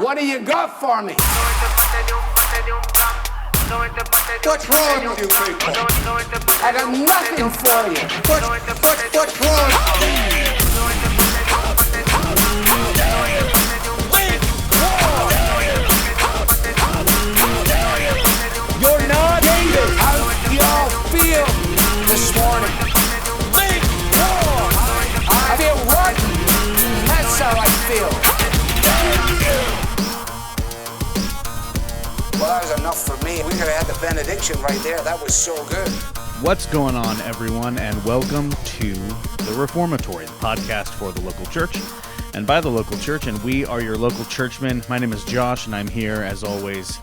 What do you got for me? What's wrong with you people? I got nothing for you. What's wrong? You're not David. How y'all feel this morning? I feel what? That's how I feel. Well, that was enough for me. We could have had the benediction right there. That was so good. What's going on, everyone, and welcome to the Reformatory, the podcast for the local church and by the local church, and we are your local churchmen. My name is Josh, and I'm here, as always,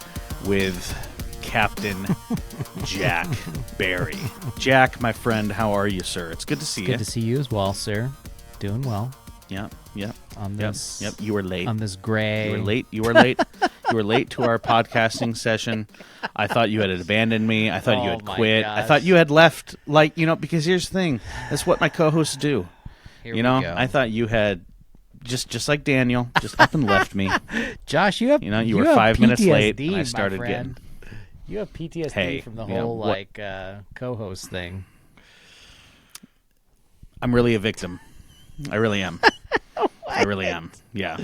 with Captain Jack Barry. Jack, my friend, how are you, sir? It's good to see you. Good to see you as well, sir. Doing well. Yep. On this, Yep. You were late. On this gray. You were late. You were late to our podcasting session. I thought you had abandoned me. I thought you had quit. Gosh. I thought you had left. Because here's the thing. That's what my co-hosts do. Here we go. I thought you had just like Daniel, just up and left me. Josh, you have you were 5 minutes late. And I started my getting. You have PTSD from the whole co-host thing. I'm really a victim. I really am. I really am. Yeah.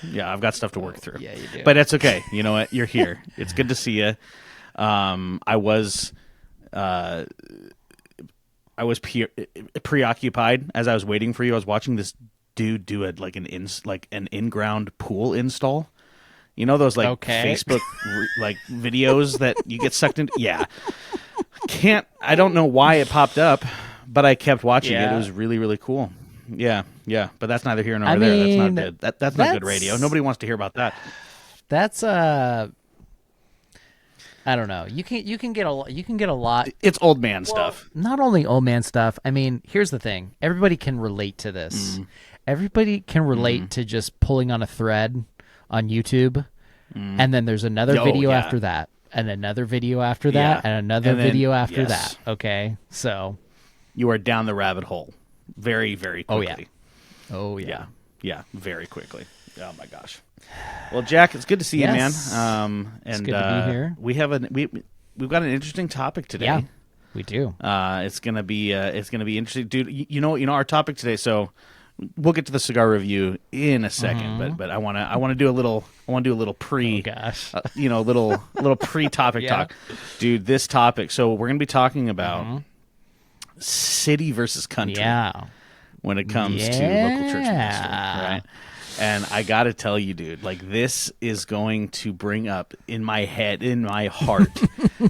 I've got stuff to work through. Yeah, you do. But that's okay. You know what? You're here. It's good to see you. I was preoccupied as I was waiting for you. I was watching this dude do an in-ground pool install. You know those Facebook videos that you get sucked into? Yeah. I don't know why it popped up, but I kept watching it. It was really, really cool. Yeah, but that's neither here nor there. That's not good. That's not good radio. Nobody wants to hear about that. That's I don't know. You can get a lot. It's old man stuff. Not only old man stuff. I mean, here's the thing. Everybody can relate to this. Everybody can relate to just pulling on a thread on YouTube, and then there's another video after that, and another video after that, and another video after that. Okay, so you are down the rabbit hole. Very, very quickly. Oh, yeah. Yeah, very quickly. Oh, my gosh. Well, Jack, it's good to see you, man. It's good to be here. We've got an interesting topic today. Yeah, we do. It's gonna be interesting, dude. You know our topic today. So we'll get to the cigar review in a second, but I want to do a little pre. Oh, gosh. Little pre-topic talk, dude. This topic. So we're gonna be talking about. City versus country when it comes to local church ministry, right? And I gotta tell you, dude, this is going to bring up in my head, in my heart,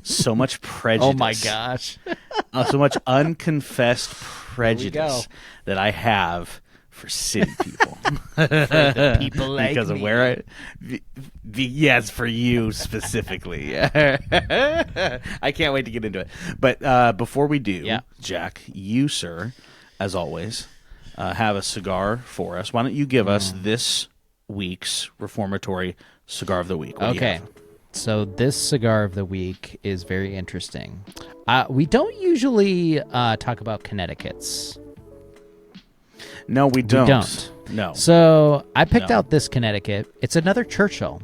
so much prejudice. Oh my gosh. So much unconfessed prejudice that I have for city people. For the people like because of me. where yes, for you specifically. I can't wait to get into it. But before we do, Jack, you, sir, as always, have a cigar for us. Why don't you give us this week's Reformatory Cigar of the Week? What do you have? So this cigar of the week is very interesting. We don't usually talk about Connecticut's. No, we don't. We don't. No. So I picked out this Connecticut. It's another Churchill.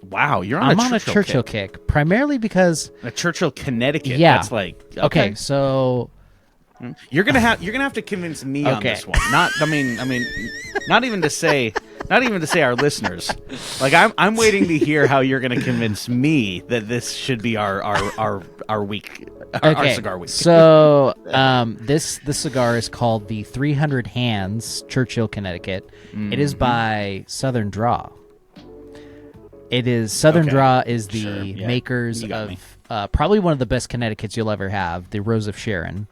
Wow, I'm on a Churchill kick. Primarily because a Churchill Connecticut. Yeah. That's okay. So you're gonna have to convince me on this one. Not even to say our listeners. I'm waiting to hear how you're gonna convince me that this should be our week. Our cigar week. So this cigar is called the 300 Hands Churchill Connecticut. It is by Southern Draw. Southern Draw is the makers of probably one of the best Connecticut's you'll ever have, the Rose of Sharon.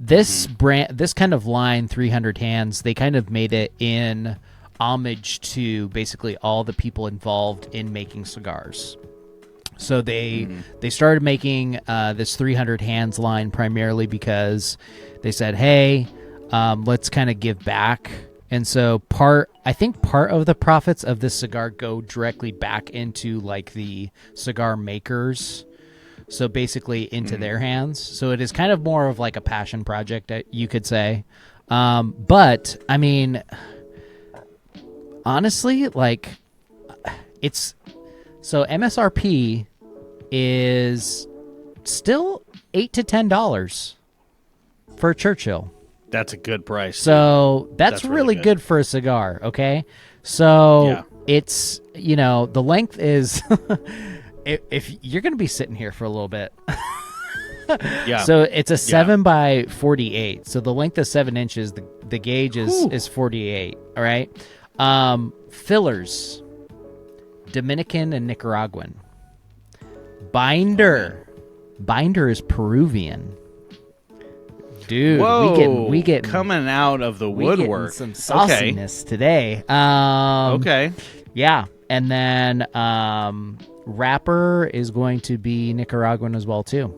This brand, this kind of line, 300 Hands, they kind of made it in homage to basically all the people involved in making cigars. So they started making this 300 Hands line primarily because they said, hey, let's kind of give back. And so I think part of the profits of this cigar go directly back into the cigar makers. So basically into their hands. So it is kind of more of a passion project, you could say. But I mean, honestly, like, it's so MSRP is still $8 to $10 for a Churchill. That's a good price. So that's really good for a cigar. Okay, so it's the length is if you're going to be sitting here for a little bit. Yeah. So it's a 7 by 48. So the length is 7 inches. The gauge is 48. All right. Fillers, Dominican and Nicaraguan. Binder is Peruvian. Dude, whoa, we get coming out of the woodwork. Some sauciness today. Okay. Yeah, and then wrapper is going to be Nicaraguan as well too.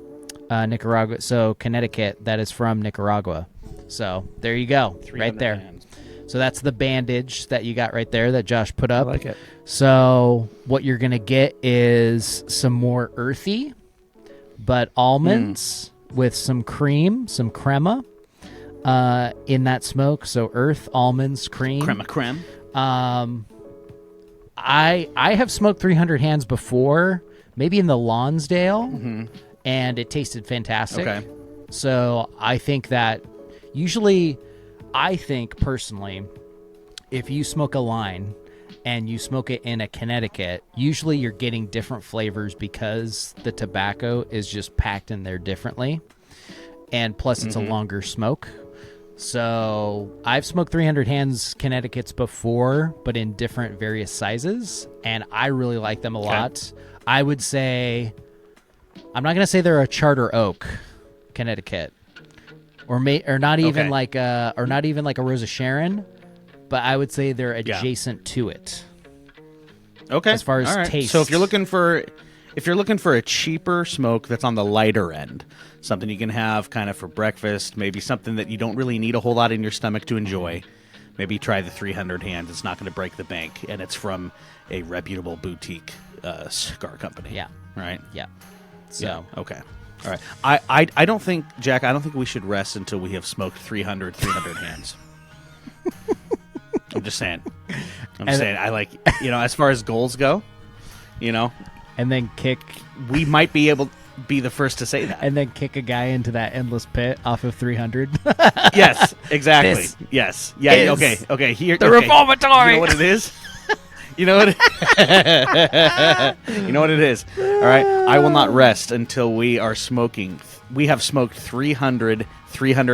Nicaragua, so Connecticut. That is from Nicaragua. So there you go, right there. Hands. So that's the bandage that you got right there that Josh put up. I like it. So what you're gonna get is some more earthy, but almonds with some cream, some crema in that smoke. So earth, almonds, cream. Creme. I have smoked 300 hands before, maybe in the Lonsdale, and it tasted fantastic. Okay. So I think that personally, if you smoke a line and you smoke it in a Connecticut, usually you're getting different flavors because the tobacco is just packed in there differently. And plus it's a longer smoke. So I've smoked 300 hands Connecticut's before, but in different various sizes. And I really like them a lot. I would say, I'm not going to say they're a Charter Oak Connecticut or not even like a Rosa Sharon, but I would say they're adjacent to it. Okay. As far as taste. So if you're looking for a cheaper smoke that's on the lighter end, something you can have kind of for breakfast, maybe something that you don't really need a whole lot in your stomach to enjoy, maybe try the 300 hands. It's not going to break the bank, and it's from a reputable boutique cigar company. Yeah. Right? Yeah. So. Yeah. Okay. All right. I don't think, Jack, we should rest until we have smoked 300 hands. I'm just saying. I like, as far as goals go, and then we might be able to be the first to say that. And then kick a guy into that endless pit off of 300. Yes, exactly. This yes. Yeah, okay. Here, the Reformatory. You know what it is? You know what it is? All right. I will not rest until we are smoking. We have smoked 300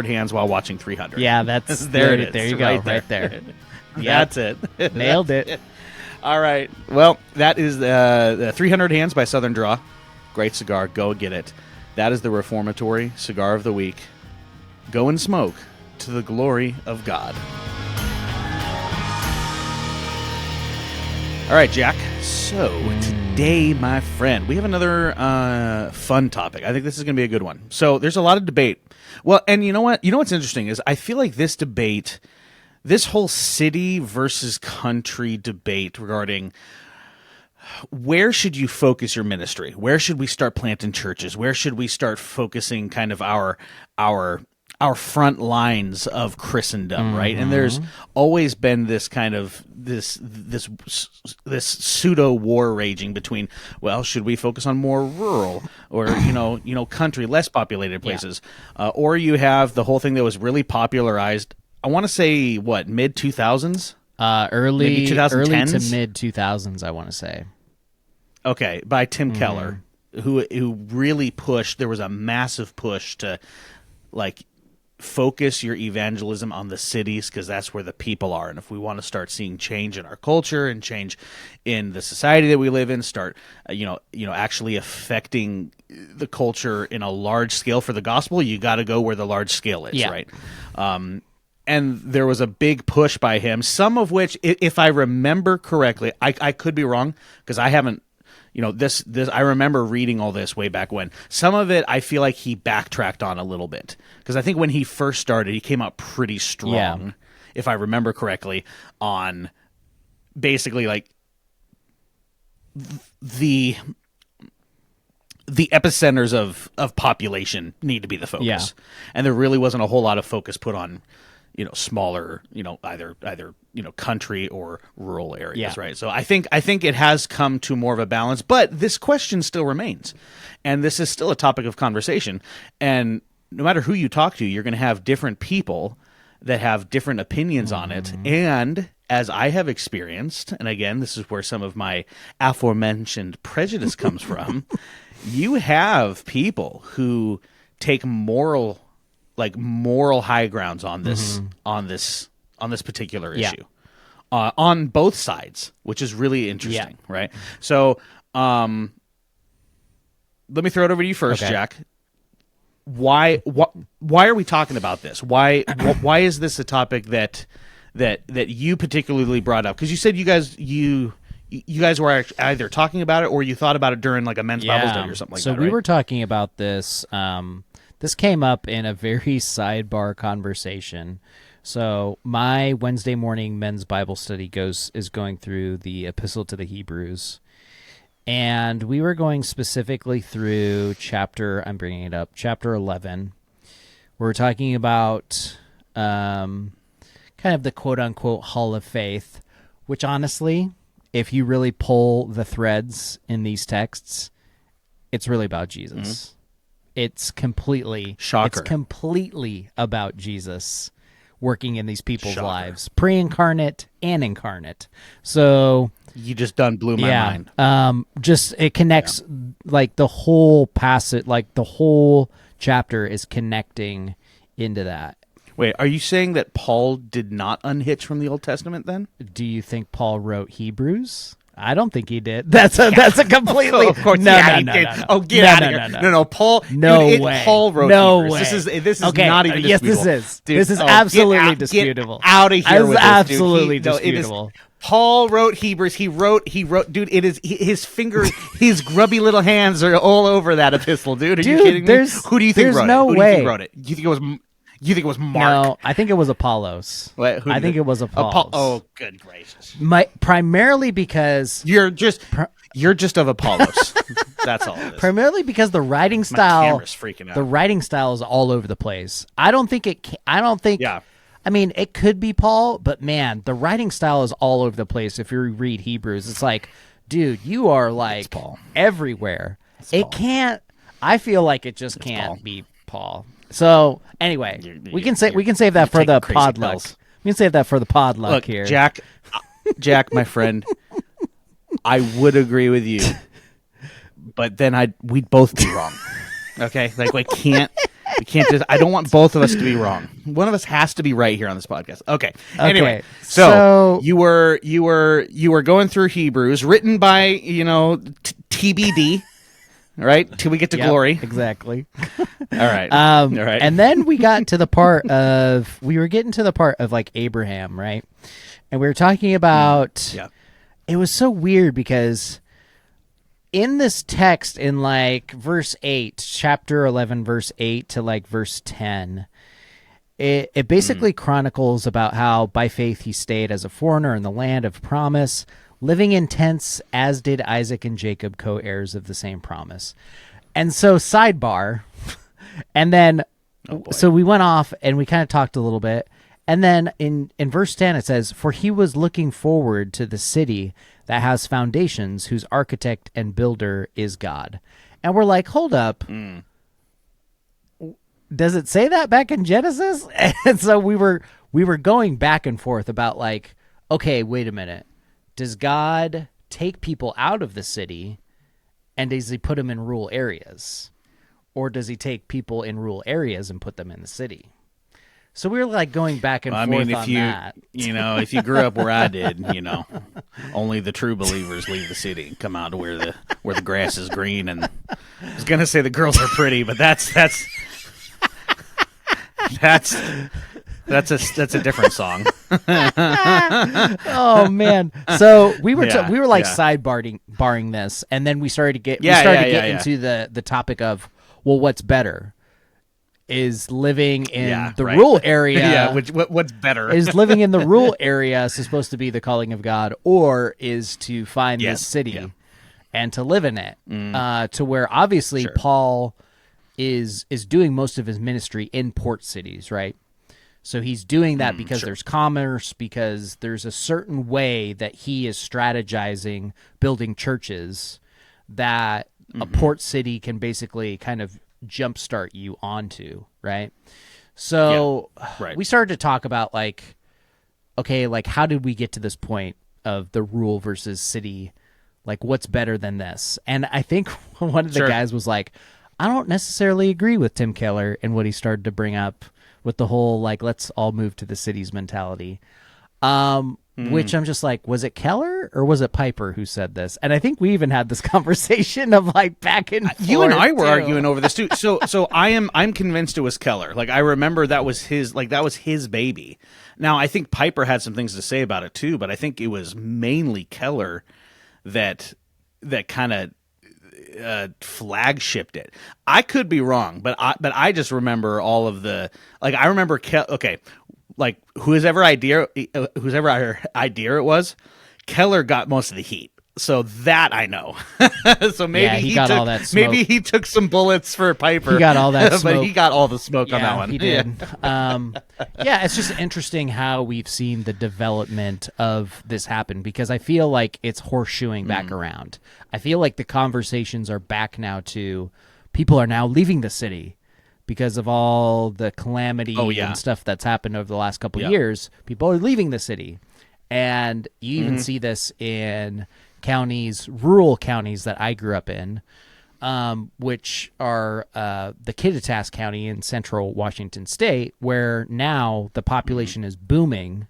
hands while watching 300. Yeah, that's there it is. There you go. Right there. That's it. Nailed it. All right. Well, that is the 300 Hands by Southern Draw. Great cigar. Go get it. That is the Reformatory Cigar of the Week. Go and smoke to the glory of God. All right, Jack. So today, my friend, we have another fun topic. I think this is going to be a good one. So there's a lot of debate. Well, and you know what? You know what's interesting is I feel like this debate, this whole city versus country debate regarding where should you focus your ministry? Where should we start planting churches? Where should we start focusing kind of our front lines of Christendom, right? And there's always been this kind of this pseudo war raging between, well, should we focus on more rural or country, less populated places, or you have the whole thing that was really popularized. I want to say mid 2000s, early 2010s? early to mid 2000s. I want to say. Okay, by Tim Keller, who really pushed. There was a massive push to focus your evangelism on the cities because that's where the people are. And if we want to start seeing change in our culture and change in the society that we live in, start actually affecting the culture in a large scale for the gospel, you got to go where the large scale is, right? And there was a big push by him, some of which, if I remember correctly, I could be wrong because I haven't. This I remember reading all this way back when. Some of it I feel like he backtracked on a little bit because I think when he first started, he came out pretty strong, if I remember correctly, on basically the epicenters of population need to be the focus, and there really wasn't a whole lot of focus put on smaller, either country or rural areas, right? So I think it has come to more of a balance, but this question still remains, and this is still a topic of conversation. And no matter who you talk to, you're going to have different people that have different opinions on it. And as I have experienced, and again, this is where some of my aforementioned prejudice comes from, you have people who take moral high grounds on this particular issue on both sides, which is really interesting, right? So let me throw it over to you first, Jack. Why are we talking about this? Why is this a topic that you particularly brought up? Because you said you guys were either talking about it or you thought about it during like a men's Bible study or something like that. So we were talking about this. This came up in a very sidebar conversation. So my Wednesday morning men's Bible study is going through the Epistle to the Hebrews. And we were going specifically through chapter 11. We're talking about kind of the quote-unquote Hall of Faith, which honestly, if you really pull the threads in these texts, it's really about Jesus. It's completely about Jesus working in these people's lives, pre-incarnate and incarnate. So you just blew my mind. Just it connects like the whole passage, like the whole chapter is connecting into that. Wait, are you saying that Paul did not unhitch from the Old Testament then? Do you think Paul wrote Hebrews? I don't think he did. That's a completely of course. No. Oh, get out of here! No, Paul. No dude, way. Paul wrote no Hebrews. way. This is okay. not even yes, disputable. this is. Dude, this is absolutely disputable. Get out of here with this, absolutely dude. disputable. Paul wrote Hebrews. He wrote. Dude, it is his finger. His grubby little hands are all over that epistle, dude. Are you kidding me? Who do you think wrote it? No Who do way. you think wrote it? You think it was Mark? No, I think it was Apollos. I think it was Apollos. Oh, good gracious! Primarily because you're just of Apollos. That's all it is. Primarily because the writing style, my camera's freaking out. The writing style is all over the place. I don't think. Yeah. I mean, it could be Paul, but man, the writing style is all over the place. If you read Hebrews, it's like, dude, you are like everywhere. It can't. I feel like it just can't be Paul. So anyway, we can save that for the pod luck. We can save that for the pod luck here. Jack, my friend, I would agree with you, but then we'd both be wrong. Okay, like we can't just. I don't want both of us to be wrong. One of us has to be right here on this podcast. Okay. Anyway, so you were going through Hebrews, written by TBD. Right? Till we get to glory. Exactly. All right. All right. And then we were getting to the part of like Abraham, right? And we were talking about, it was so weird because in this text in like verse 8, chapter 11, verse 8 to like verse 10, it basically chronicles about how by faith he stayed as a foreigner in the land of promise, living in tents, as did Isaac and Jacob, co-heirs of the same promise. And so, sidebar, and then, so we went off and we kind of talked a little bit. And then in verse 10, it says, "For he was looking forward to the city that has foundations, whose architect and builder is God." And we're like, hold up. Does it say that back in Genesis? And so we were going back and forth about like, okay, wait a minute. Does God take people out of the city and does he put them in rural areas? Or does he take people in rural areas and put them in the city? So we were like going back and forth on that. If you grew up where I did, only the true believers leave the city and come out to where the grass is green. And I was going to say the girls are pretty, but that's a different song. Oh man! So we were sidebarring this, and then we started to get into the topic of, well, what's better? Is living in the rural area? What's better? Is living in the rural area supposed to be the calling of God, or is to find this city and to live in it? To where obviously Paul is doing most of his ministry in port cities, right? So he's doing that because there's commerce, because there's a certain way that he is strategizing building churches that a port city can basically kind of jumpstart you onto, right? So we started to talk about like, okay, like how did we get to this point of the rural versus city? Like what's better than this? And I think one of the guys was like, I don't necessarily agree with Tim Keller and what he started to bring up with the whole, like, let's all move to the cities mentality. Which I'm just like, was it Keller or was it Piper who said this? And I think we even had this conversation of like back and forth. You and I were arguing over this too. So I'm convinced it was Keller. Like I remember that was his baby. Now I think Piper had some things to say about it too, but I think it was mainly Keller that kind of flagshipped it. I could be wrong, but I just remember all of the, like, I remember like whoever idea it was, Keller got most of the heat. So that I know. So maybe he got all that smoke. Maybe he took some bullets for Piper. He got all that smoke. But he got all the smoke on that one. He did. It's just interesting how we've seen the development of this happen, because I feel like it's horseshoeing back around. I feel like the conversations are back now to people are now leaving the city because of all the calamity and stuff that's happened over the last couple of years. People are leaving the city. And you even see this in rural counties that I grew up in, which are the Kittitas County in central Washington State, where now the population is booming.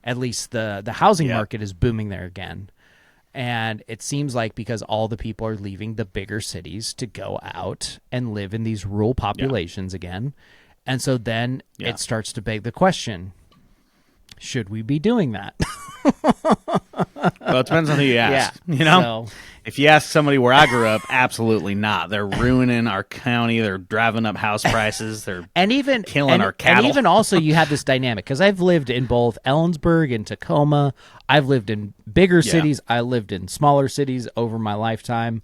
At least the housing market is booming there again. And it seems like because all the people are leaving the bigger cities to go out and live in these rural populations again. And so then it starts to beg the question, should we be doing that? Well, it depends on who you ask. You know, if you ask somebody where I grew up, absolutely not. They're ruining our county. They're driving up house prices. They're killing our cattle. And even also, you have this dynamic, because I've lived in both Ellensburg and Tacoma. I've lived in bigger cities. I lived in smaller cities over my lifetime.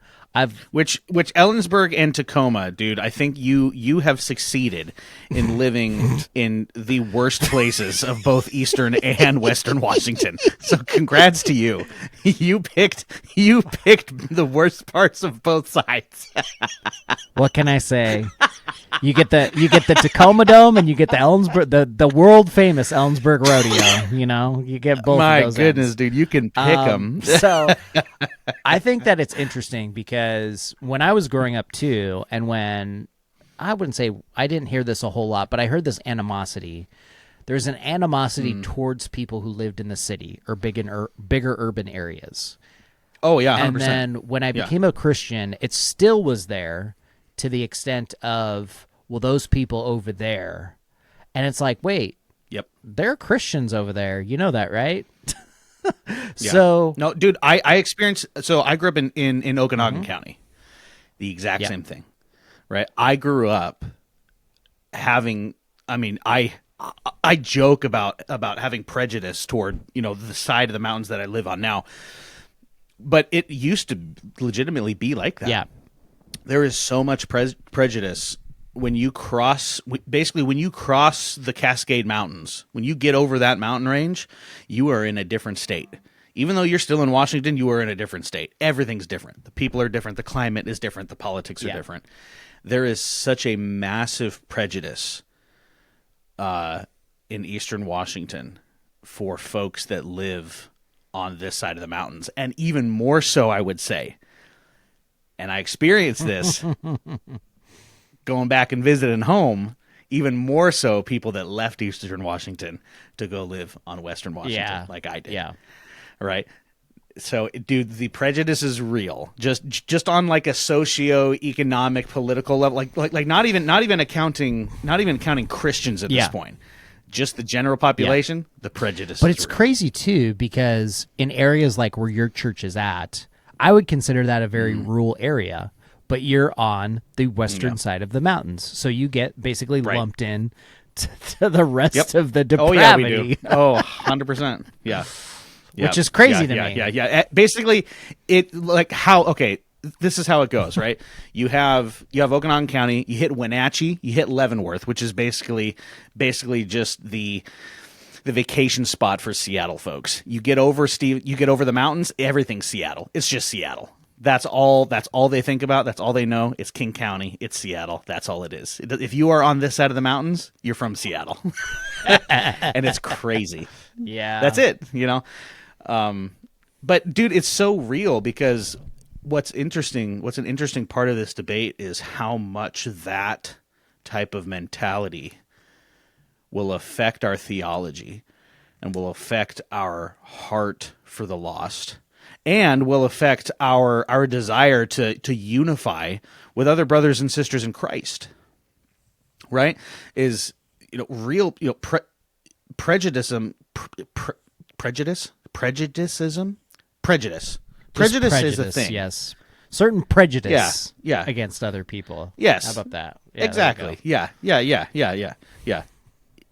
Which Ellensburg and Tacoma, dude, I think you have succeeded in living in the worst places of both Eastern and Western Washington. So congrats to you. You picked the worst parts of both sides. What can I say? You get the Tacoma Dome and you get the Ellensburg, the world famous Ellensburg Rodeo. You know, you get both. My of those goodness, ends. dude, you can pick them. So I think that it's interesting because when I was growing up too, and when I wouldn't say I didn't hear this a whole lot, but I heard this animosity. There's an animosity towards people who lived in the city or bigger urban areas. Oh yeah, 100%. And then when I became a Christian, it still was there to the extent of, well, those people over there. And it's like, wait, they're Christians over there. You know that, right? So no, dude, I experienced. So I grew up in Okanagan County, the exact same thing, right? I grew up having. I mean, I joke about having prejudice toward the side of the mountains that I live on now, but it used to legitimately be like that. Yeah, there is so much prejudice when you cross the Cascade Mountains. When you get over that mountain range, you are in a different state. Even though you're still in Washington, you are in a different state. Everything's different. The people are different. The climate is different. The politics are different. There is such a massive prejudice in Eastern Washington for folks that live on this side of the mountains. And even more so, I would say, and I experienced this going back and visiting home, even more so people that left Eastern Washington to go live on Western Washington like I did. Yeah. Right. So, dude, the prejudice is real. Just on like a socio-economic, political level, like not even counting Christians at this point. Just the general population, the prejudice. But it's real. Crazy too, because in areas like where your church is at, I would consider that a very rural area. But you're on the western side of the mountains, so you get basically lumped in to the rest of the depravity. Oh, yeah, we do. Oh, 100%. Yeah. Which is crazy to me. Yeah. Basically, it like how, okay, this is how it goes, right? You have Okanagan County, you hit Wenatchee, you hit Leavenworth, which is basically just the vacation spot for Seattle folks. You get over the mountains, everything's Seattle. It's just Seattle. That's all they think about. That's all they know. It's King County. It's Seattle. That's all it is. If you are on this side of the mountains, you're from Seattle. And it's crazy. Yeah. That's it, But dude, it's so real because what's an interesting part of this debate is how much that type of mentality will affect our theology and will affect our heart for the lost and will affect our desire to unify with other brothers and sisters in Christ. Right? Is real prejudice. Prejudice is a thing. Yes. Certain prejudice yeah. against other people. Yes. How about that? Yeah, exactly. Yeah.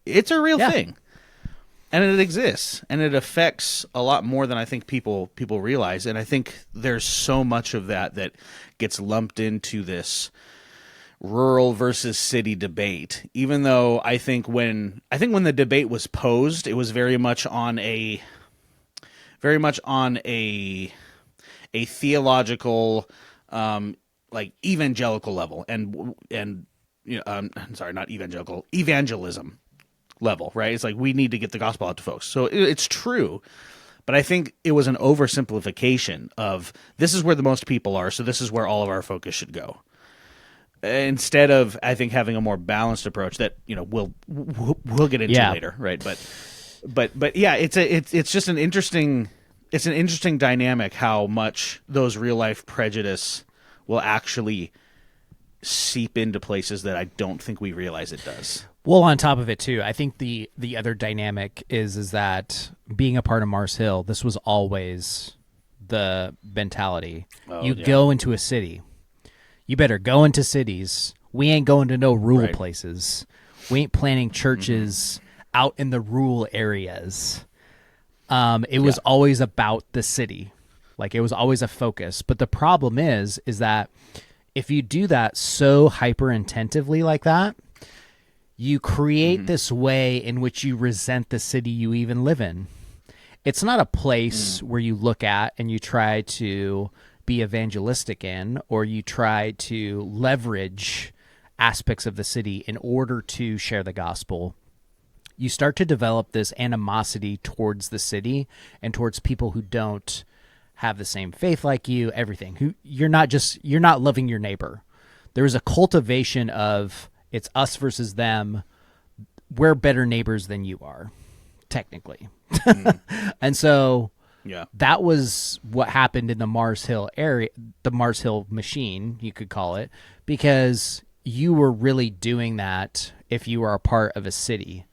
It's a real thing. And it exists. And it affects a lot more than I think people realize. And I think there's so much of that gets lumped into this rural versus city debate. Even though I think when the debate was posed, it was very much on a theological, like evangelical level, and sorry, not evangelical, evangelism level, right? It's like we need to get the gospel out to folks. So it's true, but I think it was an oversimplification of this is where the most people are, so this is where all of our focus should go. Instead of, I think, having a more balanced approach that we'll get into later, right? But yeah, it's just an interesting dynamic how much those real life prejudice will actually seep into places that I don't think we realize it does. Well, on top of it too, I think the other dynamic is that being a part of Mars Hill, this was always the mentality. Go into a city, you better go into cities. We ain't going to no rural places. We ain't planting churches out in the rural areas. It was always about the city. Like, it was always a focus. But the problem is that if you do that so hyper intentively like that, you create this way in which you resent the city you even live in. It's not a place where you look at and you try to be evangelistic in, or you try to leverage aspects of the city in order to share the gospel. You start to develop this animosity towards the city and towards people who don't have the same faith like you, everything. You're not loving your neighbor. There is a cultivation of it's us versus them. We're better neighbors than you are, technically. And so that was what happened in the Mars Hill area, the Mars Hill machine, you could call it, because you were really doing that if you were a part of a city.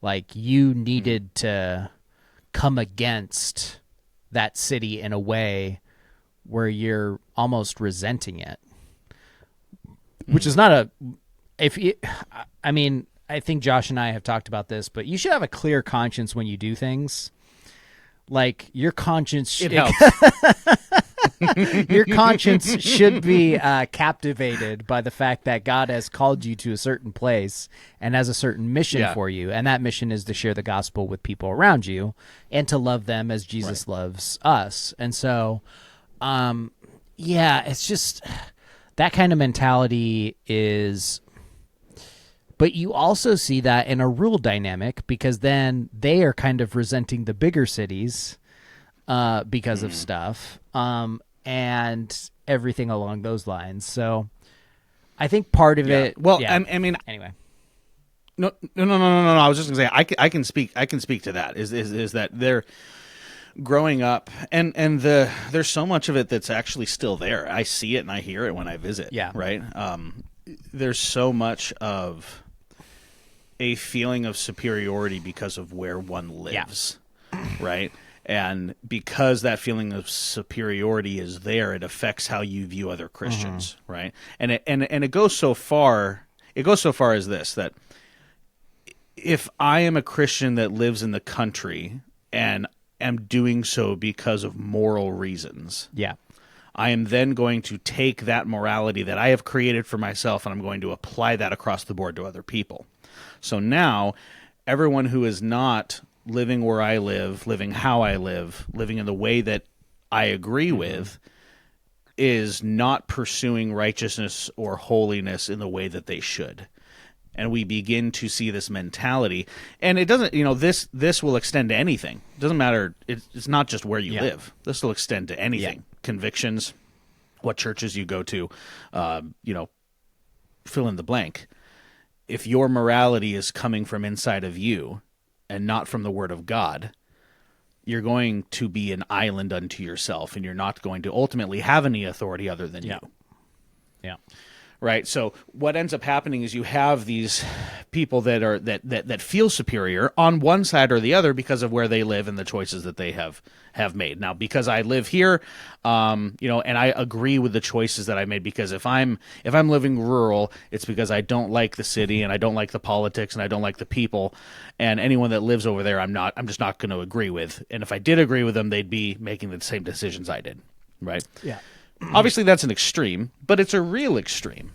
Like, you needed to come against that city in a way where you're almost resenting it, which is not I think Josh and I have talked about this, but you should have a clear conscience when you do things. Like, your conscience, it helps. Your conscience should be captivated by the fact that God has called you to a certain place and has a certain mission for you. And that mission is to share the gospel with people around you and to love them as Jesus loves us. And so, it's just that kind of mentality is... But you also see that in a rural dynamic, because then they are kind of resenting the bigger cities because of stuff and everything along those lines. So I think part of it... Well, I mean... Anyway. No. I was just going to say, I can speak to that, is that they're growing up, and there's so much of it that's actually still there. I see it and I hear it when I visit. Yeah. Right? There's so much of a feeling of superiority because of where one lives, right? And because that feeling of superiority is there, it affects how you view other Christians, right? And it goes so far. It goes so far as this, that if I am a Christian that lives in the country and am doing so because of moral reasons, I am then going to take that morality that I have created for myself, and I'm going to apply that across the board to other people. So now, everyone who is not living where I live, living how I live, living in the way that I agree with, is not pursuing righteousness or holiness in the way that they should. And we begin to see this mentality. And it doesn't, this will extend to anything. It doesn't matter. It's not just where you live. This will extend to anything. Yeah. Convictions, what churches you go to, fill in the blank. If your morality is coming from inside of you and not from the Word of God, you're going to be an island unto yourself, and you're not going to ultimately have any authority other than you. Yeah. Right. So what ends up happening is you have these people that are that feel superior on one side or the other because of where they live and the choices that they have made. Now, because I live here, and I agree with the choices that I made, because if I'm living rural, it's because I don't like the city and I don't like the politics and I don't like the people, and anyone that lives over there, I'm just not going to agree with. And if I did agree with them, they'd be making the same decisions I did. Right. Yeah. Obviously, that's an extreme, but it's a real extreme,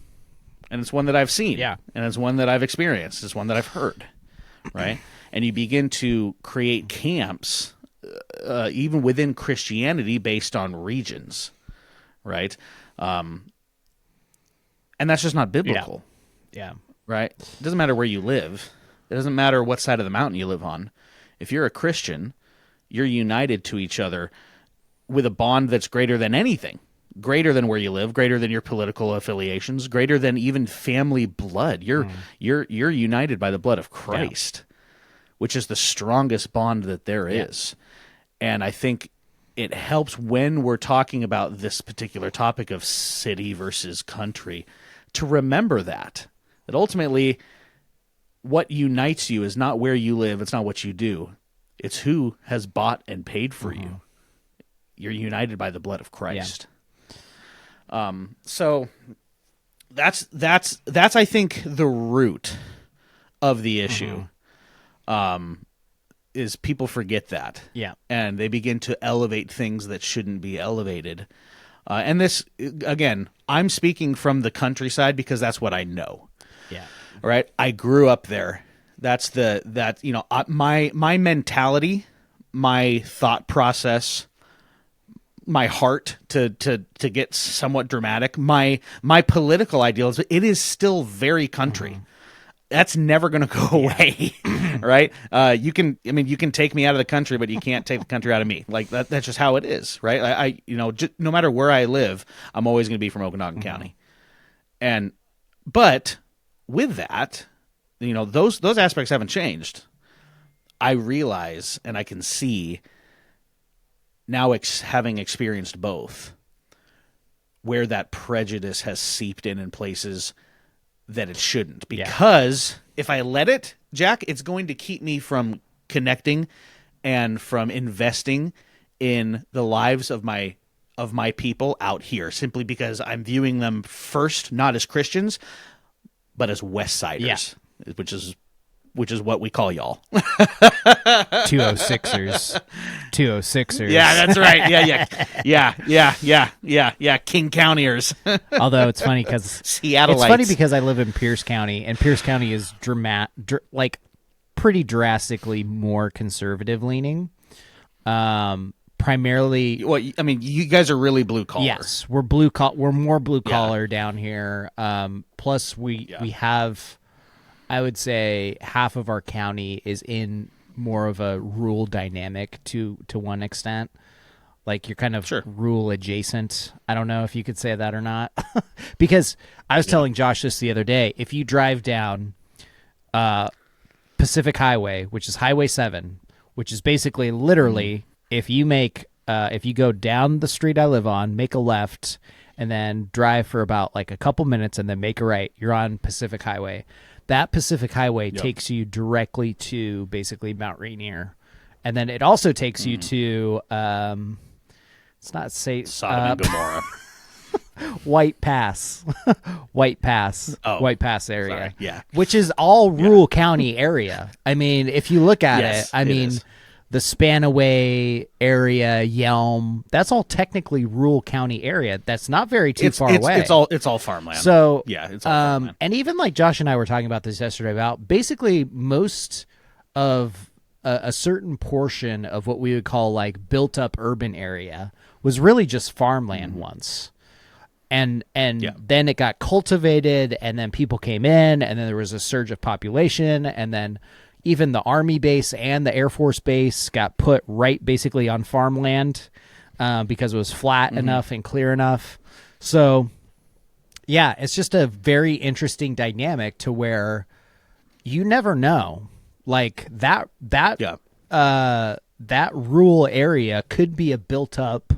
and it's one that I've seen, and it's one that I've experienced, it's one that I've heard, right? And you begin to create camps, even within Christianity, based on regions, right? And that's just not biblical. Yeah. Right? It doesn't matter where you live. It doesn't matter what side of the mountain you live on. If you're a Christian, you're united to each other with a bond that's greater than anything. Greater than where you live, greater than your political affiliations, greater than even family blood. You're united by the blood of Christ, which is the strongest bond that there is. And I think it helps when we're talking about this particular topic of city versus country to remember that ultimately what unites you is not where you live, it's not what you do. It's who has bought and paid for you. You're united by the blood of Christ. So that's I think the root of the issue. Is people forget that. Yeah. And they begin to elevate things that shouldn't be elevated. And this, again, I'm speaking from the countryside because that's what I know. Yeah. All right. I grew up there. My mentality, my thought process, my heart, to get somewhat dramatic, my political ideals, it is still very country. That's never going to go away, right? You can take me out of the country, but you can't take the country out of me. Like that's just how it is, right? No matter where I live, I'm always going to be from Okanagan County. But with that, those aspects haven't changed. I realize, and I can see now, having experienced both, where that prejudice has seeped in places that it shouldn't. Because if I let it, Jack, it's going to keep me from connecting and from investing in the lives of my people out here, simply because I'm viewing them first, not as Christians, but as West Siders, which is what we call y'all. 206ers. 206ers. Yeah, that's right. Yeah. King Countyers. Although it's funny because Seattleites. It's funny because I live in Pierce County, and Pierce County is pretty drastically more conservative leaning. Primarily, well, I mean, you guys are really blue collar. Yes, we're We're more blue collar down here. Plus, we have, I would say, half of our county is in more of a rural dynamic to one extent. Like you're kind of rural adjacent. I don't know if you could say that or not. Because I was telling Josh this the other day. If you drive down Pacific Highway, which is Highway 7, which is basically literally if you go down the street I live on, make a left, and then drive for about like a couple minutes and then make a right, you're on Pacific Highway. That Pacific Highway takes you directly to basically Mount Rainier. And then it also takes you to, it's not Sodom and Gomorrah. White Pass. White Pass. Oh, White Pass area. Sorry. Yeah. Which is all rural county area. I mean, if you look at it, I mean, the Spanaway area, Yelm, that's all technically rural county area. That's not very far away. It's all farmland. So yeah, it's all farmland. And even like Josh and I were talking about this yesterday about basically most of a certain portion of what we would call like built up urban area was really just farmland once. And then it got cultivated, and then people came in, and then there was a surge of population, and then even the Army base and the Air Force base got put right basically on farmland because it was flat enough and clear enough. So, yeah, it's just a very interesting dynamic to where you never know. Like that rural area could be a built-up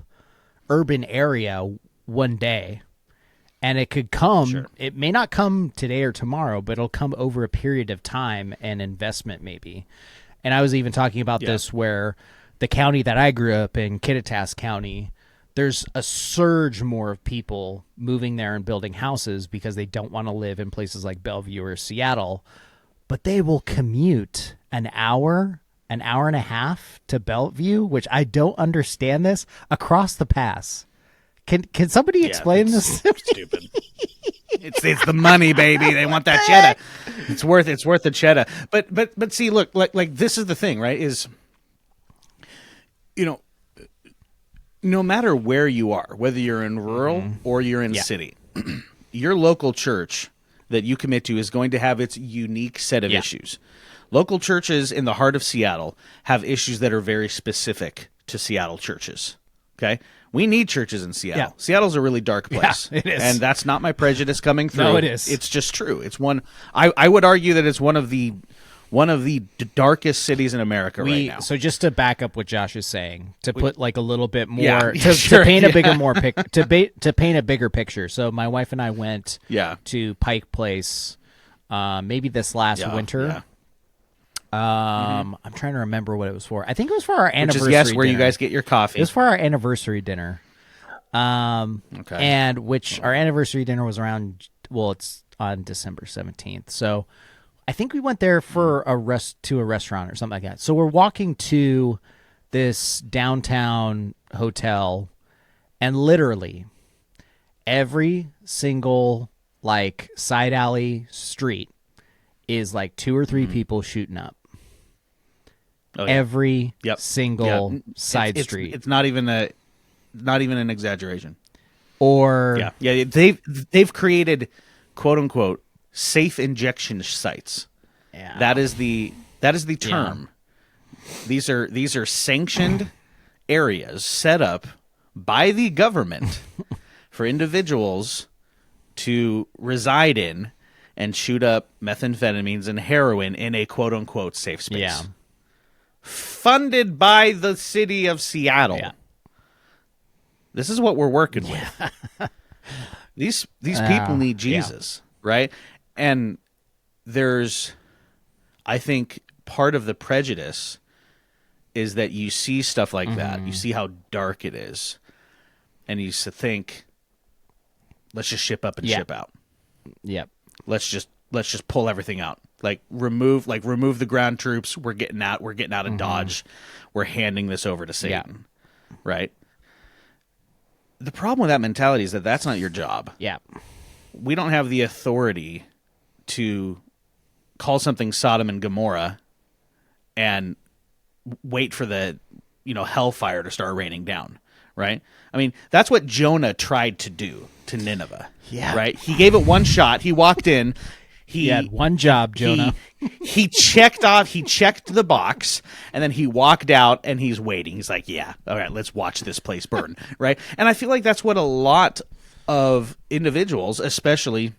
urban area one day. And it could come, it may not come today or tomorrow, but it'll come over a period of time and investment maybe. And I was even talking about this where the county that I grew up in, Kittitas County, there's a surge more of people moving there and building houses because they don't want to live in places like Bellevue or Seattle. But they will commute an hour and a half to Bellevue, which I don't understand this, across the pass. Can somebody explain this? Stupid. It's the money, baby. They want that cheddar. It's worth the cheddar. But see, look, like this is the thing, right? Is no matter where you are, whether you're in rural or you're in city, your local church that you commit to is going to have its unique set of issues. Local churches in the heart of Seattle have issues that are very specific to Seattle churches. Okay? We need churches in Seattle. Yeah. Seattle's a really dark place. Yeah, it is. And that's not my prejudice coming through. No, it is. It's just true. It's one I would argue that it's one of the darkest cities in America right now. So just to back up what Josh is saying, to put like a little bit more to paint a bigger to paint a bigger picture. So my wife and I went to Pike Place maybe this last winter. Yeah. I'm trying to remember what it was for. I think it was for our anniversary dinner. Where you dinner. guys get your coffee. It was for our anniversary dinner. Okay. And which our anniversary dinner was around, well, it's on December 17th. So I think we went there for a restaurant or something like that. So we're walking to this downtown hotel, and literally every single like side alley street is like 2 or 3 people shooting up. Oh, yeah. Every single side street. It's not even an exaggeration. Or they've created quote unquote safe injection sites. Yeah. That is the term. Yeah. These are sanctioned areas set up by the government for individuals to reside in and shoot up methamphetamines and heroin in a quote unquote safe space. Yeah. Funded by the city of Seattle. Yeah. This is what we're working with. These people need Jesus, right? And there's, I think, part of the prejudice is that you see stuff like that. You see how dark it is. And you think, let's just ship up and ship out. Yep. Let's just pull everything out. Remove the ground troops. We're getting out of Dodge. We're handing this over to Satan. Yeah. Right? The problem with that mentality is that that's not your job. Yeah. We don't have the authority to call something Sodom and Gomorrah and wait for the hellfire to start raining down, right? I mean, that's what Jonah tried to do to Nineveh. Yeah. Right? He gave it one shot. He walked in. He had one job, Jonah. He checked the box, and then he walked out, and he's waiting. He's like, yeah, all right, let's watch this place burn, right? And I feel like that's what a lot of individuals, especially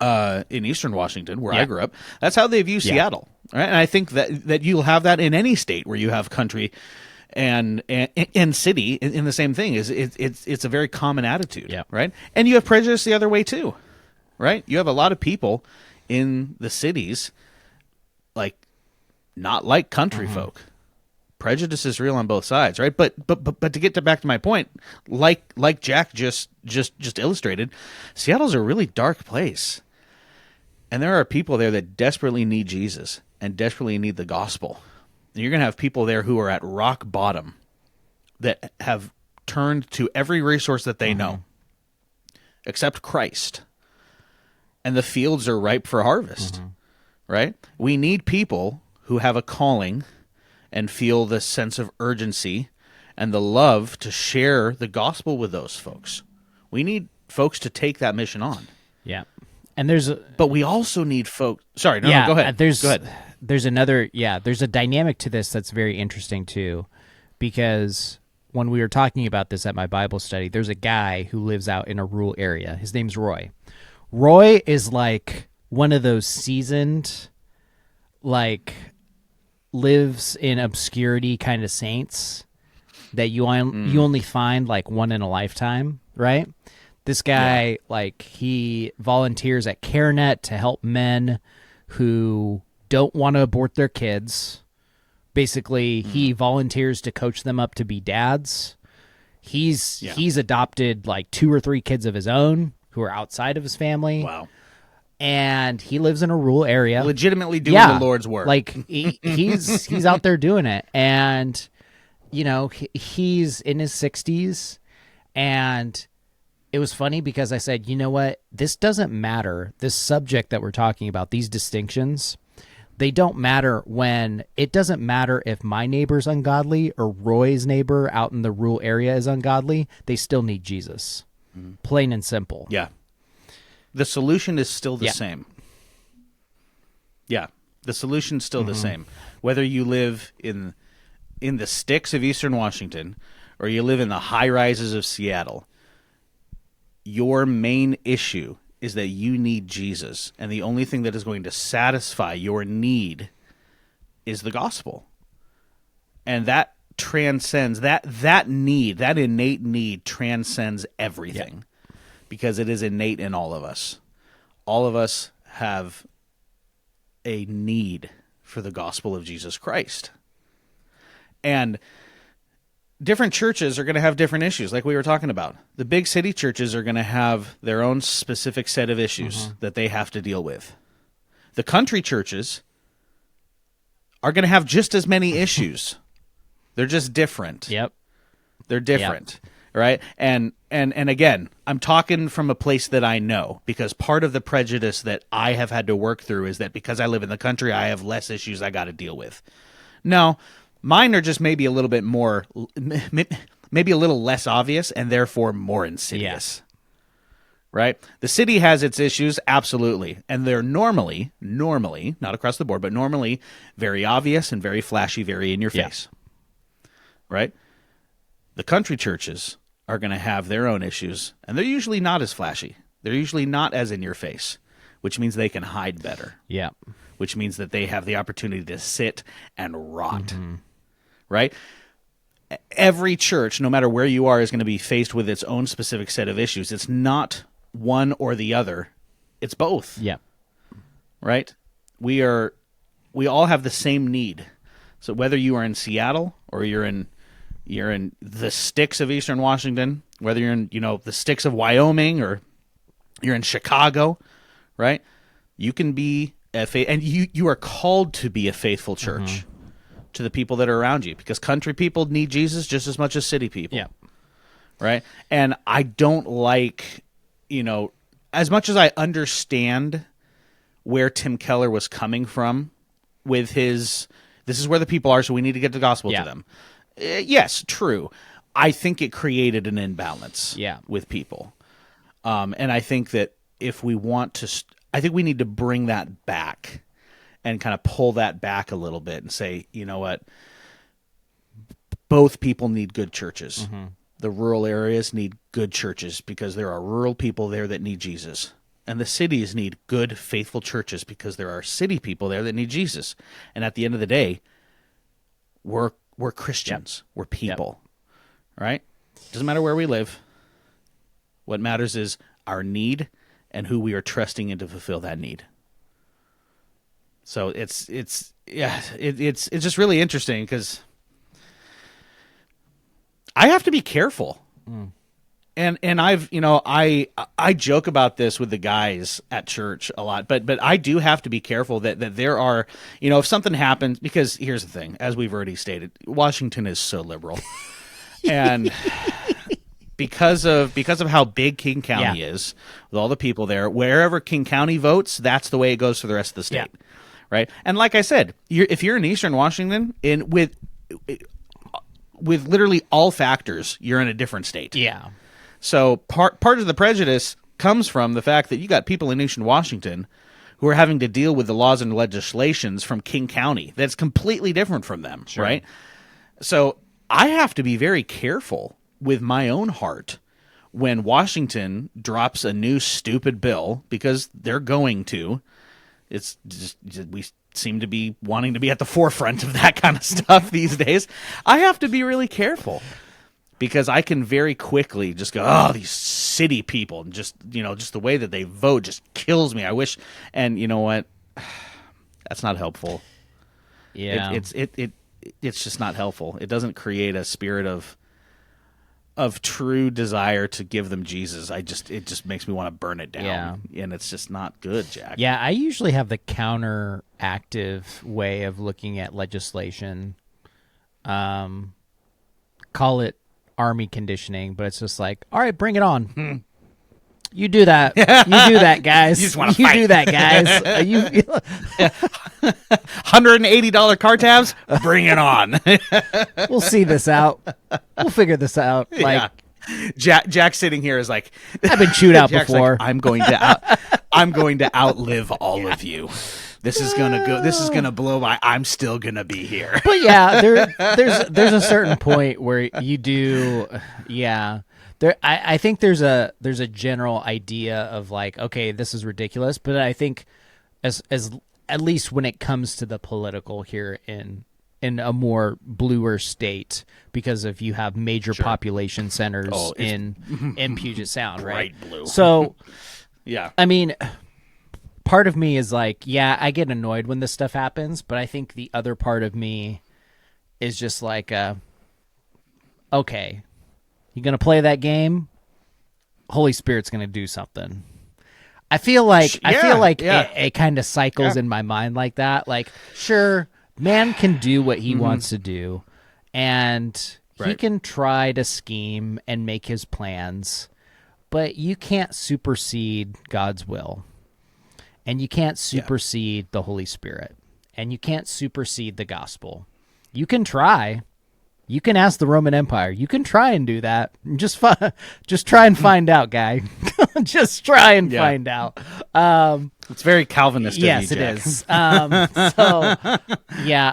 in Eastern Washington, where I grew up, that's how they view Seattle, right? And I think that you'll have that in any state where you have country and city in the same thing. It's a very common attitude, right? And you have prejudice the other way too. Right? You have a lot of people in the cities not like country folk. Prejudice is real on both sides, right? But to get back to my point, like Jack just illustrated, Seattle's a really dark place. And there are people there that desperately need Jesus and desperately need the gospel. And you're going to have people there who are at rock bottom that have turned to every resource that they know except Christ. And the fields are ripe for harvest, right? We need people who have a calling and feel the sense of urgency and the love to share the gospel with those folks. We need folks to take that mission on. Yeah. And but we also need folks. Sorry, no, go ahead. There's a dynamic to this that's very interesting too, because when we were talking about this at my Bible study, there's a guy who lives out in a rural area. His name's Roy. Roy is like one of those seasoned, like, lives in obscurity kind of saints that you only find like one in a lifetime, right? This guy, like, he volunteers at CareNet to help men who don't want to abort their kids. Basically, he volunteers to coach them up to be dads. He's adopted like 2 or 3 kids of his own who are outside of his family. Wow. And he lives in a rural area. Legitimately doing the Lord's work. Like, he's out there doing it. And, you know, he's in his 60s. And it was funny because I said, you know what? This doesn't matter. This subject that we're talking about, these distinctions, they don't matter when it doesn't matter if my neighbor's ungodly or Roy's neighbor out in the rural area is ungodly. They still need Jesus. Plain and simple. Yeah. The solution is still the same. Yeah. The solution's still the same. Whether you live in the sticks of Eastern Washington or you live in the high rises of Seattle, your main issue is that you need Jesus, and the only thing that is going to satisfy your need is the gospel. And that transcends, that need, that innate need transcends everything, because it is innate in all of us. All of us have a need for the gospel of Jesus Christ. And different churches are going to have different issues, like we were talking about. The big city churches are going to have their own specific set of issues that they have to deal with. The country churches are going to have just as many issues. They're just different. Yep. They're different, right? And again, I'm talking from a place that I know, because part of the prejudice that I have had to work through is that because I live in the country, I have less issues I got to deal with. No. Mine are just maybe a little bit more, maybe a little less obvious, and therefore more insidious. Right? The city has its issues, absolutely. And they're normally, not across the board, but normally very obvious and very flashy, very in your face. Right? The country churches are going to have their own issues, and they're usually not as flashy. They're usually not as in your face, which means they can hide better. Yeah. Which means that they have the opportunity to sit and rot. Right? Every church, no matter where you are, is going to be faced with its own specific set of issues. It's not one or the other. It's both. Yeah. Right? We all have the same need. So whether you are in Seattle or you're in the sticks of Eastern Washington, whether you're in, the sticks of Wyoming, or you're in Chicago, right? You can be and you are called to be a faithful church to the people that are around you, because country people need Jesus just as much as city people. Yeah. Right? And I don't like, as much as I understand where Tim Keller was coming from with his, this is where the people are, so we need to get the gospel to them. Yes, true. I think it created an imbalance with people. And I think that if we want to, I think we need to bring that back and kind of pull that back a little bit and say, you know what? Both people need good churches. The rural areas need good churches because there are rural people there that need Jesus. And the cities need good, faithful churches because there are city people there that need Jesus. And at the end of the day, we're Christians. We're people. Right? Doesn't matter where we live. What matters is our need and who we are trusting in to fulfill that need. So it's just really interesting, because I have to be careful And I've, I joke about this with the guys at church a lot, but I do have to be careful that there are, if something happens, because here's the thing, as we've already stated, Washington is so liberal. And because of how big King County is, with all the people there, wherever King County votes, that's the way it goes for the rest of the state. Right? And like I said, if you're in Eastern Washington, with literally all factors, you're in a different state. Yeah. So part of the prejudice comes from the fact that you got people in Eastern Washington who are having to deal with the laws and legislations from King County that's completely different from them, right? So I have to be very careful with my own heart when Washington drops a new stupid bill, because they're going to. It's just, we seem to be wanting to be at the forefront of that kind of stuff these days. I have to be really careful, because I can very quickly just go, oh, these city people, and just the way that they vote just kills me. I wish, and you know what? That's not helpful. Yeah, it's just not helpful. It doesn't create a spirit of true desire to give them Jesus. It just makes me want to burn it down. Yeah. And it's just not good, Jack. Yeah, I usually have the counteractive way of looking at legislation. Call it army conditioning, but it's just like, all right, bring it on. You do that. You do that, guys. You just want to fight. Do that, guys. $180 car tabs? Bring it on. We'll see this out. We'll figure this out. Like, Jack sitting here is like, I've been chewed out Jack's before. Like, I'm going to outlive all of you. This is gonna blow by. I'm still gonna be here. But yeah, there's a certain point where you do, I think there's a general idea of like, okay, this is ridiculous, but I think as at least when it comes to the political here in a more bluer state, because if you have major population centers in Puget Sound, right? Bright blue. So yeah, I mean, part of me is like, yeah, I get annoyed when this stuff happens, but I think the other part of me is just like, okay, you gonna play that game? Holy Spirit's gonna do something. I feel like it kind of cycles in my mind like that. Like, sure, man can do what he wants to do, and he can try to scheme and make his plans, but you can't supersede God's will. And you can't supersede the Holy Spirit. And you can't supersede the gospel. You can try. You can ask the Roman Empire. You can try and do that. Just try and find out, guy. Just try and find out. It's very Calvinist. Yes, of you, it Jack. is.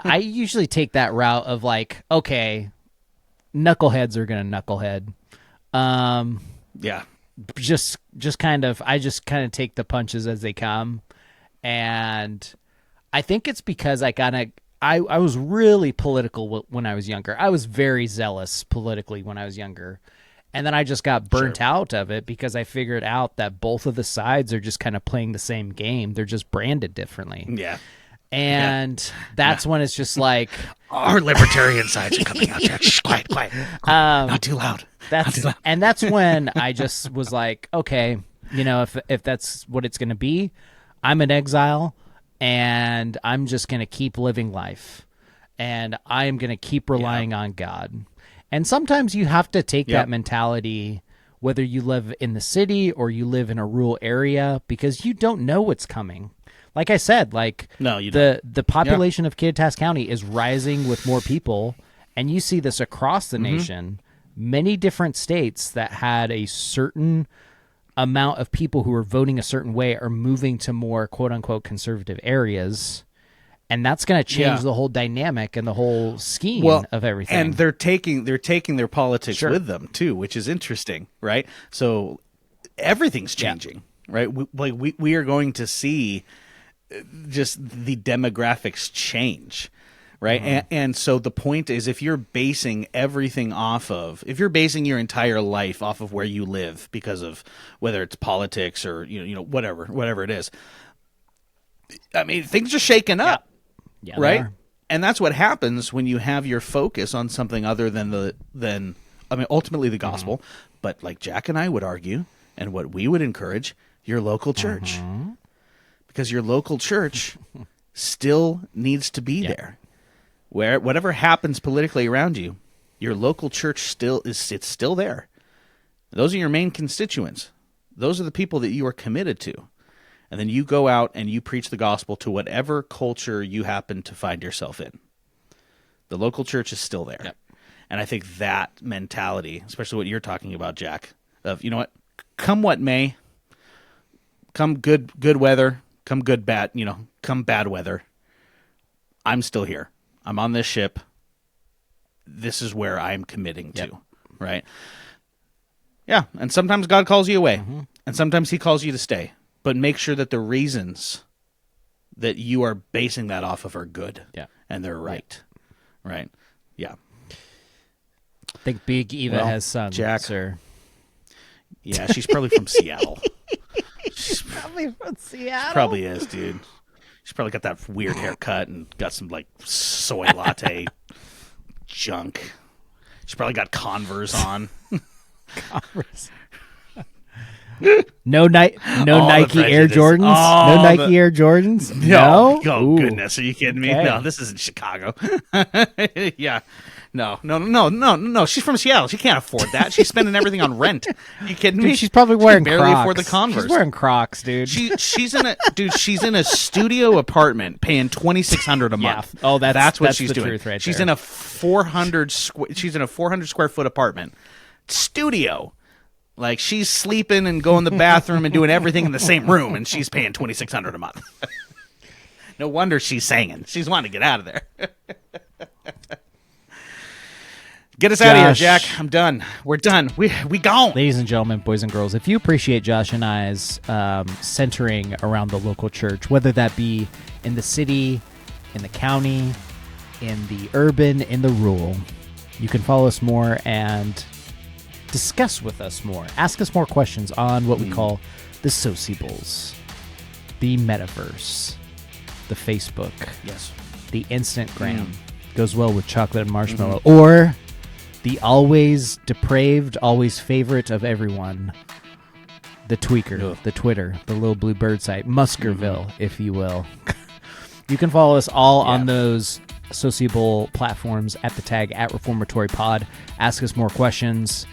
I usually take that route of like, okay, knuckleheads are going to knucklehead. Just kind of take the punches as they come. And I think it's because I was really political when I was younger. I was very zealous politically when I was younger. And then I just got burnt out of it because I figured out that both of the sides are just kind of playing the same game. They're just branded differently. Yeah. And that's when it's just like, our libertarian sides are coming out. Shh, quiet. Not too loud. And that's when I just was like, okay, if that's what it's going to be, I'm in exile and I'm just going to keep living life and I'm going to keep relying on God. And sometimes you have to take that mentality, whether you live in the city or you live in a rural area, because you don't know what's coming. Like I said, the population of Kittitas County is rising with more people, and you see this across the nation. Many different states that had a certain amount of people who are voting a certain way are moving to more quote-unquote conservative areas, and that's going to change the whole dynamic and the whole scheme of everything. And they're taking their politics with them too, which is interesting, right? So everything's changing, right? We are going to see just the demographics change, right? And so the point is, if you're basing your entire life off of where you live because of whether it's politics or whatever it is, I mean, things are shaking up, right? And that's what happens when you have your focus on something other than ultimately the gospel, but like Jack and I would argue, and what we would encourage, your local church. Because your local church still needs to be there. Where whatever happens politically around you, your local church it's still there. Those are your main constituents. Those are the people that you are committed to. And then you go out and you preach the gospel to whatever culture you happen to find yourself in. The local church is still there. Yep. And I think that mentality, especially what you're talking about, Jack, of, you know what, come what may, come good weather, come good bad, come bad weather, I'm still here. I'm on this ship. This is where I'm committing to, right? Yeah, and sometimes God calls you away, and sometimes he calls you to stay. But make sure that the reasons that you are basing that off of are good, and they're right, right? Yeah. I think Big Eva has sons, Jack. Sir. Yeah, she's probably from Seattle. She's probably from Seattle. She probably is, dude. She's probably got that weird haircut and got some like soy latte junk. She's probably got Converse on. Converse. No Nike Air Jordans. No Nike Air Jordans. No. Oh goodness, are you kidding me? Okay. No, this isn't Chicago. Yeah. No. She's from Seattle. She can't afford that. She's spending everything on rent. Are you kidding me? She's probably wearing Crocs. Barely afford the Converse. She's wearing Crocs, dude. She's in a studio apartment paying $2,600 a month. Yeah. Oh, that's what she's doing. Truth right she's there. in a 400 square foot apartment studio. Like, she's sleeping and going to the bathroom and doing everything in the same room, and she's paying $2,600 a month. No wonder she's singing. She's wanting to get out of there. Get us out of here, Jack. I'm done. We're done. We gone. Ladies and gentlemen, boys and girls, if you appreciate Josh and I's centering around the local church, whether that be in the city, in the county, in the urban, in the rural, you can follow us more and discuss with us more. Ask us more questions on what we call the sociables, the metaverse, the Facebook, the Instagram. Goes well with chocolate and marshmallow, or the always depraved, always favorite of everyone, the tweaker, the Twitter, the little blue bird site, Muskerville, if you will. You can follow us all on those sociable platforms at the tag at Reformatory Pod. Ask us more questions.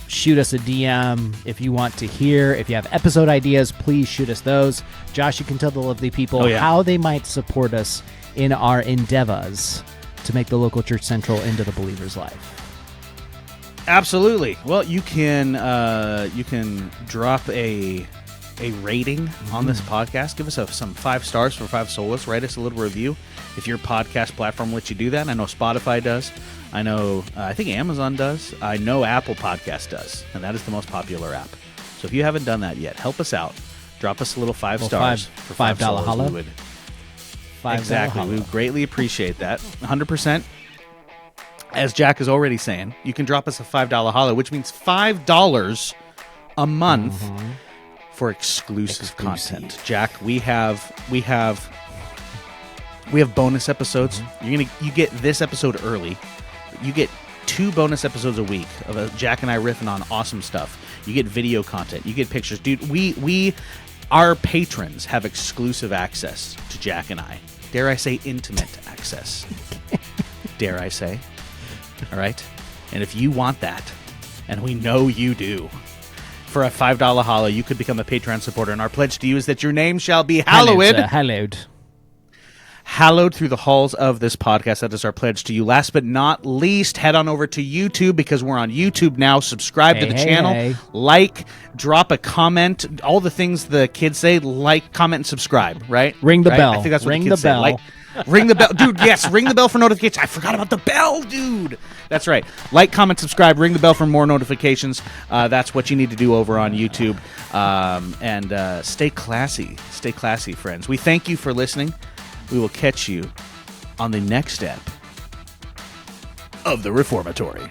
Shoot us a DM if you want to hear. If you have episode ideas, please shoot us those. Josh, you can tell the lovely people how they might support us in our endeavors to make the local church central into the believer's life. Absolutely. Well, you can drop a rating on this podcast. Give us some 5 stars for 5 solas. Write us a little review if your podcast platform lets you do that. I know Spotify does. I know I think Amazon does. I know Apple Podcast does, and that is the most popular app. So if you haven't done that yet, help us out. Drop us a little 5 stars for $5 holla. Exactly. We would greatly appreciate that. 100%. As Jack is already saying, you can drop us a $5 holla, which means $5 a month for exclusive content. Jack, we have bonus episodes. You get this episode early. You get 2 bonus episodes a week of Jack and I riffing on awesome stuff. You get video content. You get pictures. Dude, our patrons have exclusive access to Jack and I. Dare I say intimate access. Dare I say. All right? And if you want that, and we know you do, for a $5 holla, you could become a Patreon supporter. And our pledge to you is that your name shall be hallowed. Hallowed through the halls of this podcast. That is our pledge to you. Last but not least, head on over to YouTube, because we're on YouTube now. Subscribe to the channel. Like, drop a comment. All the things the kids say. Like, comment, and subscribe, right? Ring the bell. I think that's what the kids say. Like, ring the bell. Dude, yes, ring the bell for notifications. I forgot about the bell, dude. That's right. Like, comment, subscribe, ring the bell for more notifications. That's what you need to do over on YouTube. And stay classy. Stay classy, friends. We thank you for listening. We will catch you on the next step of the Reformatory.